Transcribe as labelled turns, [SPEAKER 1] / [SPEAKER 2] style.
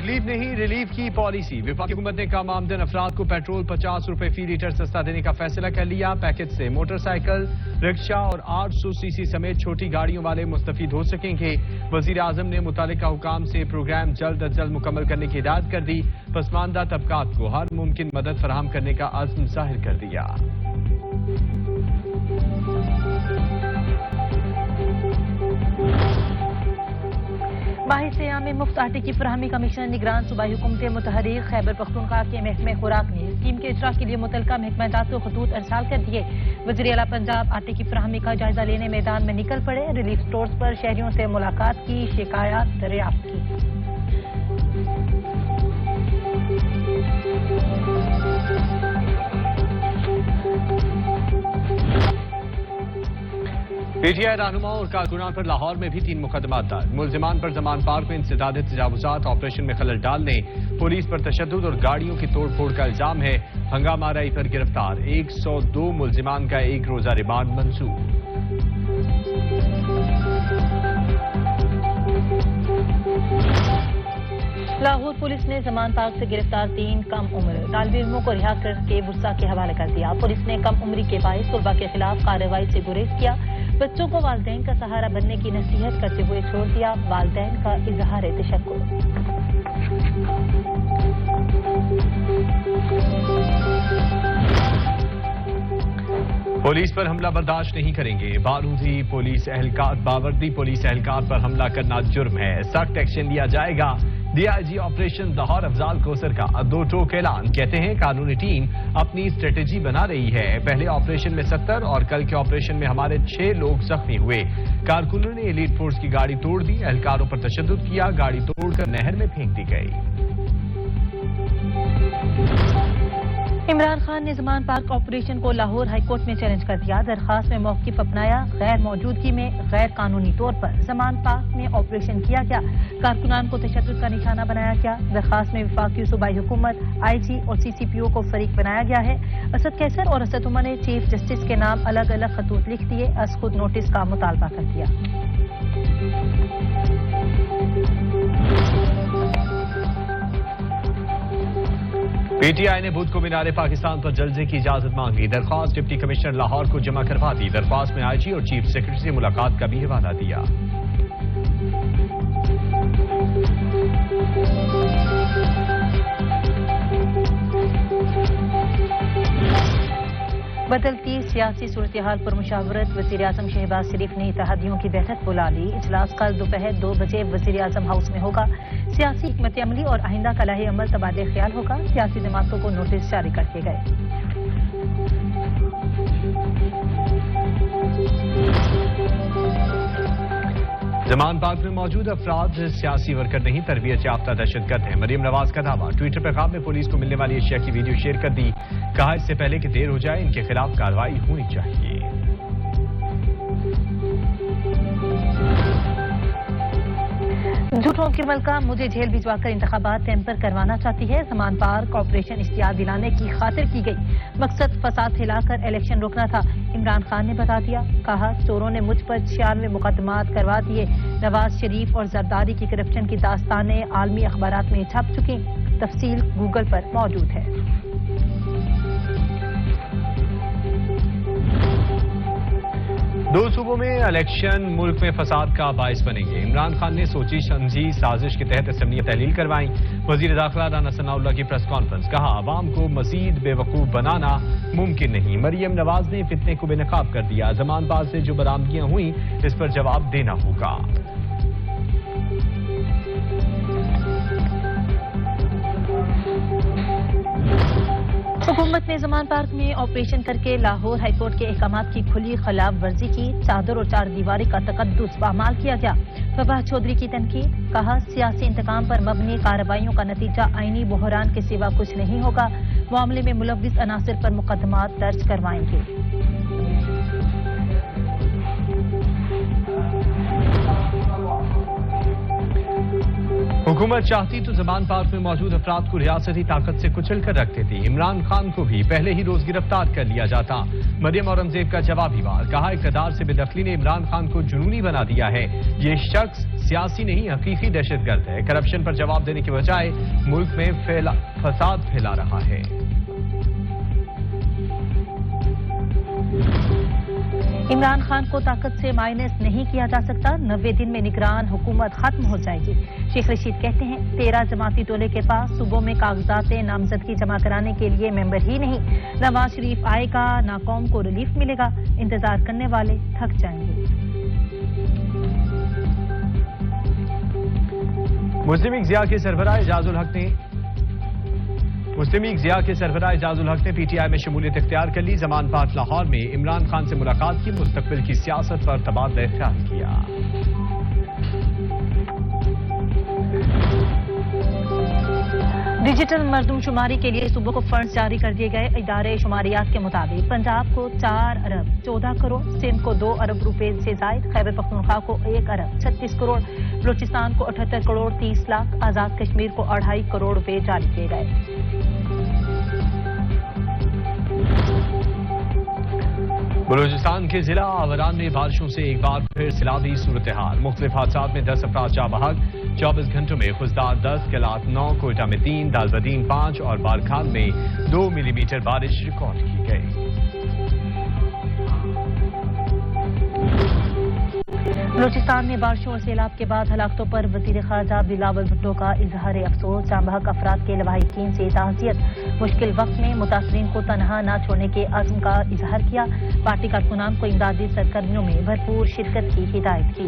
[SPEAKER 1] तकलीफ नहीं रिलीफ की पॉलिसी। वफाकी हुकूमत ने कम आमदन अफराद को पेट्रोल 50 रुपए फी लीटर सस्ता देने का फैसला कर लिया। पैकेज से मोटरसाइकिल, रिक्शा और 800 सीसी समेत छोटी गाड़ियों वाले मुस्तफीद हो सकेंगे। वजीर आजम ने मुतालिका हुकाम से प्रोग्राम जल्द अज जल्द मुकम्मल करने की हिदायत कर दी। पसमानदा तबकात को हर मुमकिन मदद फराहम करने का अज़्म जाहिर कर दिया।
[SPEAKER 2] माही सियाम में मुफ्त आटे की फराहमी कमिश्नर निगरान सूबाई हुकूमत मुतहरीक खैबर पख्तूनख्वा के महकमे खुराक ने स्कीम के इजरा के लिए मुतलका महकमा जात को खतूत अरसाल कर दिए। वज़ीर आला पंजाब आटे की फराहमी का जायजा लेने मैदान में निकल पड़े। रिलीफ स्टोर्स पर शहरियों से मुलाकात की, शिकायत दरियाफ्त की।
[SPEAKER 1] पीटीआई रहनुमाओं और कारकुनान पर लाहौर में भी 3 मुकदमा दर्ज। मुलजिमान पर जमान पार्क में इंसदादे तजावुजात ऑपरेशन में खलल डालने, पुलिस पर तशद्दुद और गाड़ियों की तोड़ फोड़ का इल्जाम है। हंगामा आराई पर गिरफ्तार 102 मुलजिमान का 1 रोजा रिमांड मंजूर।
[SPEAKER 2] लाहौर पुलिस ने जमान पार्क से गिरफ्तार 3 कम उम्र तालिब इल्मों को रिहा करके वुस्ता के हवाले कर दिया। पुलिस ने कम उम्री के बाइस तलबा के खिलाफ कार्रवाई से गुरेज किया। बच्चों को वालिदैन का सहारा बनने की नसीहत करते हुए छोड़ दिया। वालिदैन का इजहार तशक्कुर।
[SPEAKER 1] पुलिस पर हमला बर्दाश्त नहीं करेंगे। बारूदी पुलिस एहलकार पर हमला करना जुर्म है, सख्त एक्शन लिया जाएगा। डीआईजी ऑपरेशन लाहौर अफजाल कोसर का 2 टोक ऐलान। कहते हैं कानूनी टीम अपनी स्ट्रेटेजी बना रही है। पहले ऑपरेशन में 70 और कल के ऑपरेशन में हमारे 6 लोग जख्मी हुए। कारकुनों ने एलीट फोर्स की गाड़ी तोड़ दी, एहलकारों पर तशद्दुद किया, गाड़ी तोड़कर नहर में फेंक दी गई।
[SPEAKER 2] इमरान खान ने जमान पार्क ऑपरेशन को लाहौर हाईकोर्ट में चैलेंज कर दिया। दरखास्त में मौकिफ अपनाया, गैर मौजूदगी में गैर कानूनी तौर पर जमान पार्क में ऑपरेशन किया गया, कारकुनान को तशद्दुद का निशाना बनाया गया। दरखास्त में वफाकी सूबाई हुकूमत, आईजी और सीसीपीओ को फरीक बनाया गया है। असद कैसर और असद उमर ने चीफ जस्टिस के नाम अलग अलग खतूत लिख दिए, अस खुद नोटिस का मुतालबा कर दिया।
[SPEAKER 1] पीटीआई ने बुध को मीनारे पाकिस्तान पर जलसे की इजाजत मांगी। दरख्वास्त डिप्टी कमिश्नर लाहौर को जमा करवा दी। दरख्वास्त में आईजी और चीफ सेक्रेटरी से मुलाकात का भी हवाला दिया।
[SPEAKER 2] बदलती सियासी सूरत हाल पर मुशावरत। वज़ीर आज़म शहबाज शरीफ ने इत्तेहादियों की बैठक बुला ली। इजलास कल दोपहर 2 बजे वज़ीर आज़म हाउस में होगा। सियासी हिकमत अमली और आइंदा का लाहे अमल तबादले ख्याल होगा। सियासी जमातों को नोटिस जारी कर दिए गए।
[SPEAKER 1] जमान पार्क में मौजूद अफराद सियासी वर्कर नहीं, तरबियत याफ्ता दहशतगर्द हैं। मरीम नवाज का दावा। ट्विटर पैगाम में पुलिस को मिलने वाली एशिया की वीडियो शेयर कर दी। कहा इससे पहले कि देर हो जाए इनके खिलाफ कार्रवाई होनी चाहिए।
[SPEAKER 2] झूठों की मलका मुझे जेल भिजवाकर इंतखाबात टेम्पर करवाना चाहती है। जमान पार्क ऑपरेशन इश्तियार दिलाने की खातिर की गई, मकसद फसाद फैलाकर इलेक्शन रोकना था, इमरान खान ने बता दिया। कहा चोरों ने मुझ पर 96 मुकदमात करवा दिए। नवाज शरीफ और जरदारी की करप्शन की दास्तानें आलमी अखबारात में छप चुकी, तफसील गूगल पर मौजूद है। दो सूबों में इलेक्शन मुल्क में फसाद का बायस बनेंगे। इमरान खान ने सोची समझी साजिश के तहत असेंबली तहलील करवाई। वजीर दाखिला राना सनाउल्लाह की प्रेस कॉन्फ्रेंस। कहा आवाम को मजीद बेवकूफ बनाना मुमकिन नहीं। मरियम नवाज ने फितने को बेनकाब कर दिया। जमान पार्क से जो बरामदगियां हुई इस पर जवाब देना होगा। हुकूमत ने जमान पार्क में ऑपरेशन करके लाहौर हाईकोर्ट के अहकामात की खुली खिलाफ वर्जी की। चादर और 4 दीवारी का तकद्दुस पामाल किया गया। फवाद चौधरी की तनकीद। कहा सियासी इंतकाम पर मबनी कार्रवाइयों का नतीजा आईनी बहरान के सिवा कुछ नहीं होगा। मामले में मुलव्विस अनासिर पर मुकदमात दर्ज करवाएंगे।
[SPEAKER 1] हुकूमत चाहती तो जमान पार्क में मौजूद अफराद को रियासती ताकत से कुचल कर रख देती। इमरान खान को भी पहले ही रोज गिरफ्तार कर लिया जाता। मरियम औरंगजेब का जवाबी वार, कहा इक़्तिदार से बेदखली ने इमरान खान को जुनूनी बना दिया है। ये शख्स सियासी नहीं हकीकी दहशतगर्द है। करप्शन पर जवाब देने के बजाय मुल्क में फसाद फैला रहा है।
[SPEAKER 2] इमरान खान को ताकत से माइनस नहीं किया जा सकता। 90 दिन में निगरान हुकूमत खत्म हो जाएगी। शेख रशीद कहते हैं 13 जमाती टोले के पास सूबों में कागजात नामजदगी जमा कराने के लिए मेंबर ही नहीं। नवाज शरीफ आएगा ना कौम को रिलीफ मिलेगा। इंतजार करने वाले थक जाएंगे।
[SPEAKER 1] मुस्लिम लीग ज़िया के सरबराह एजाजुल हक ने पीटीआई में शमूलियत इख्तियार कर ली। जमान पार्क लाहौर में इमरान खान से मुलाकात की। मुस्तकबिल की सियासत पर तबादला ख्याल किया।
[SPEAKER 2] डिजिटल मरदमशुमारी के लिए सूबों को फंड जारी कर दिए गए। इदारे शुमारियात के मुताबिक पंजाब को 4 अरब 14 करोड़, सिंध को 2 अरब रुपए से जायद, खैबर पख्तूनख्वा को 1 अरब 36 करोड़, बलूचिस्तान को 78 करोड़ 30 लाख, आजाद कश्मीर को 2.5 करोड़ रुपए जारी किए गए।
[SPEAKER 1] बलूचिस्तान के जिला आवरान में बारिशों से एक बार फिर सैलाबी सूरत हाल। मुख्तलिफ हादसात में 10 अफराद जाँ बहक। 24 घंटों में खुजदार 10, कलात 9, कोयटा में 3, दालबदीन 5 और बारखान में 2 मिलीमीटर बारिश रिकॉर्ड की गई।
[SPEAKER 2] बलूचिस्तान में बारिशों और सैलाब के बाद हलाकतों पर वजीर खारजा बिलावल भुट्टो का इजहार अफसोस। जाँ बहक अफराद के लवाहिकीन से ताज़ियत। मुश्किल वक्त में मुतासरीन को तनहा न छोड़ने के अज़्म का इजहार किया। पार्टी कारकुनान को इमदादी सरगर्मियों में भरपूर शिरकत की हिदायत की।